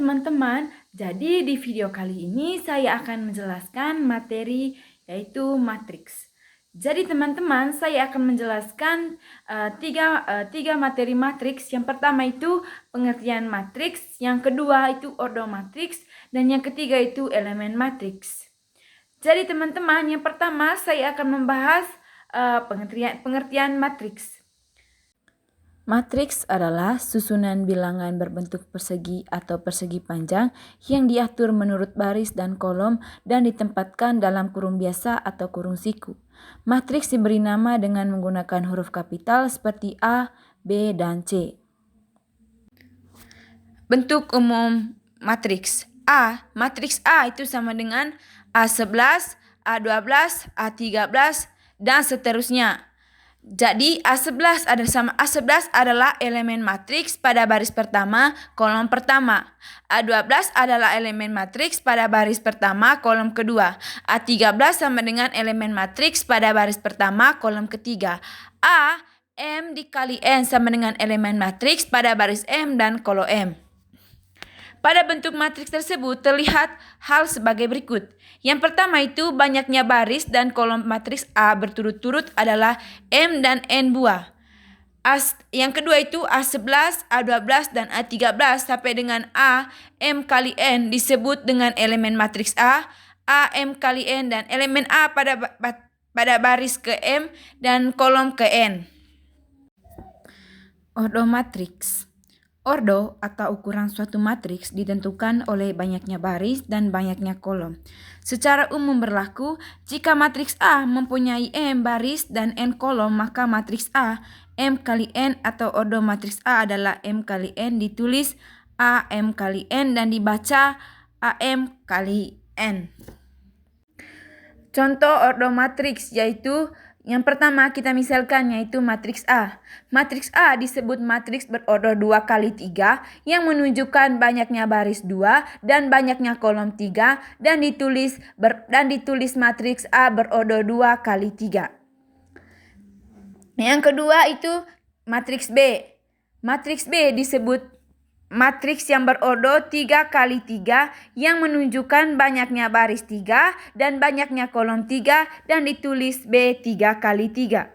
teman-teman, jadi di video kali ini saya akan menjelaskan materi yaitu matriks. Jadi teman-teman, saya akan menjelaskan tiga materi matriks. Yang pertama itu pengertian matriks, yang kedua itu ordo matriks, dan yang ketiga itu elemen matriks. Jadi teman-teman, yang pertama saya akan membahas pengertian matriks. Matriks adalah susunan bilangan berbentuk persegi atau persegi panjang yang diatur menurut baris dan kolom dan ditempatkan dalam kurung biasa atau kurung siku. Matriks diberi nama dengan menggunakan huruf kapital seperti A, B, dan C. Bentuk umum matriks A. Matriks A itu sama dengan A11, A12, A13, dan seterusnya. Jadi A11 adalah elemen matriks pada baris pertama, kolom pertama. A12 adalah elemen matriks pada baris pertama, kolom kedua. A13 sama dengan elemen matriks pada baris pertama, kolom ketiga. A, M dikali N sama dengan elemen matriks pada baris M dan kolom M. Pada bentuk matriks tersebut terlihat hal sebagai berikut. Yang pertama itu banyaknya baris dan kolom matriks A berturut-turut adalah M dan N buah. Yang kedua itu A11, A12, dan A13 sampai dengan A, M kali N disebut dengan elemen matriks A, M kali N, dan elemen A pada baris ke M dan kolom ke N. Ordo matriks. Ordo atau ukuran suatu matriks ditentukan oleh banyaknya baris dan banyaknya kolom. Secara umum berlaku, jika matriks A mempunyai M baris dan N kolom, maka matriks A, M kali N atau ordo matriks A adalah M kali N ditulis A M kali N dan dibaca AM kali N. Contoh ordo matriks yaitu yang pertama kita misalkan yaitu matriks A. Matriks A disebut matriks berordo 2 kali 3 yang menunjukkan banyaknya baris 2 dan banyaknya kolom 3 dan ditulis matriks A berordo 2 kali 3. Yang kedua itu matriks B. Matriks B disebut matriks yang berordo 3 kali 3 yang menunjukkan banyaknya baris 3 dan banyaknya kolom 3 dan ditulis B 3 kali 3.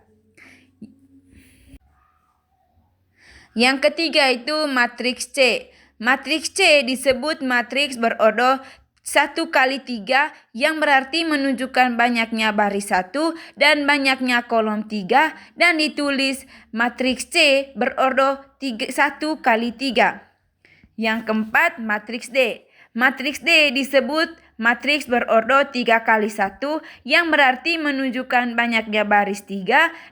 Yang ketiga itu matriks C. Matriks C disebut matriks berordo 1 kali 3 yang berarti menunjukkan banyaknya baris 1 dan banyaknya kolom 3 dan ditulis matriks C berordo 1 kali 3. Yang keempat, matriks D. Matriks D disebut matriks berordo 3 kali 1 yang berarti menunjukkan banyaknya baris 3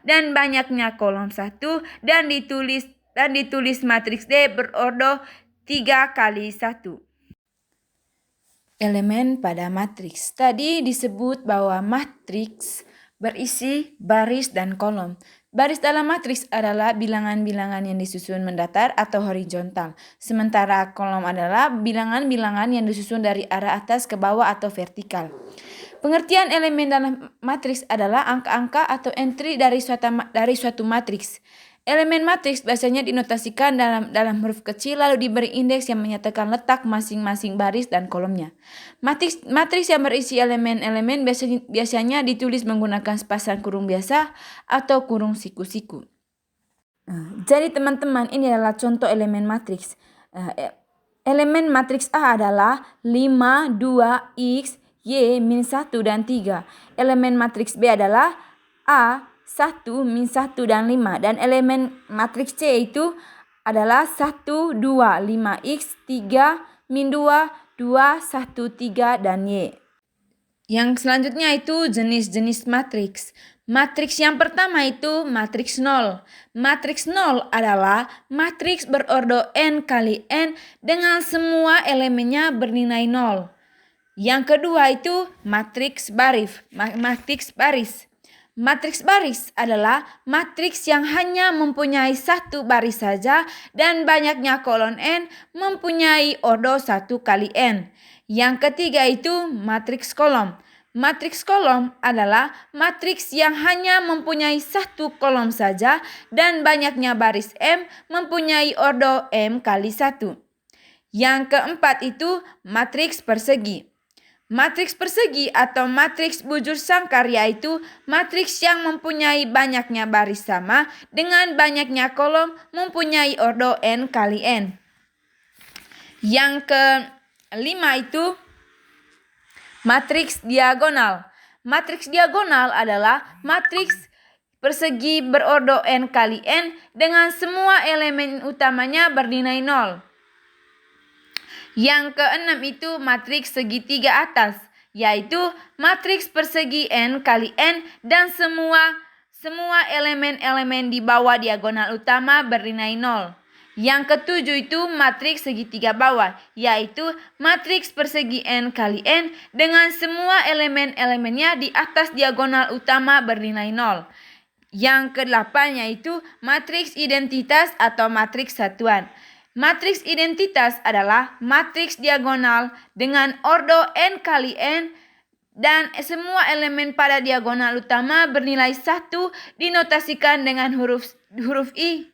dan banyaknya kolom 1 dan ditulis matriks D berordo 3 kali 1. Elemen pada matriks. Tadi disebut bahwa matriks berisi baris dan kolom. Baris dalam matriks adalah bilangan-bilangan yang disusun mendatar atau horizontal. Sementara kolom adalah bilangan-bilangan yang disusun dari arah atas ke bawah atau vertikal. Pengertian elemen dalam matriks adalah angka-angka atau entry dari suatu matriks. Elemen matriks biasanya dinotasikan dalam huruf kecil lalu diberi indeks yang menyatakan letak masing-masing baris dan kolomnya. Matriks yang berisi elemen-elemen biasanya ditulis menggunakan sepasang kurung biasa atau kurung siku-siku. Jadi teman-teman, ini adalah contoh elemen matriks. Elemen matriks A adalah 5, 2, X, Y, min 1, dan 3. Elemen matriks B adalah A, 1, min 1, dan 5. Dan elemen matriks C itu adalah 1, 2, 5X, 3, min 2, 2, 1, 3, dan Y. Yang selanjutnya itu jenis-jenis matriks. Matriks yang pertama itu matriks 0. Matriks 0 adalah matriks berordo N kali N dengan semua elemennya bernilai 0. Yang kedua itu matriks baris. Matriks baris adalah matriks yang hanya mempunyai satu baris saja dan banyaknya kolom N mempunyai ordo 1 kali N. Yang ketiga itu matriks kolom. Matriks kolom adalah matriks yang hanya mempunyai satu kolom saja dan banyaknya baris M mempunyai ordo M kali 1. Yang keempat itu matriks persegi. Matriks persegi atau matriks bujur sangkar yaitu matriks yang mempunyai banyaknya baris sama dengan banyaknya kolom mempunyai ordo n kali n. Yang kelima itu matriks diagonal. Matriks diagonal adalah matriks persegi berordo n kali n dengan semua elemen utamanya bernilai 0. Yang keenam itu matriks segitiga atas, yaitu matriks persegi n kali n dan semua elemen-elemen di bawah diagonal utama bernilai 0. Yang ketujuh itu matriks segitiga bawah, yaitu matriks persegi n kali n dengan semua elemen-elemennya di atas diagonal utama bernilai 0. Yang kedelapan yaitu matriks identitas atau matriks satuan. Matriks identitas adalah matriks diagonal dengan ordo n kali n dan semua elemen pada diagonal utama bernilai 1 dinotasikan dengan huruf I.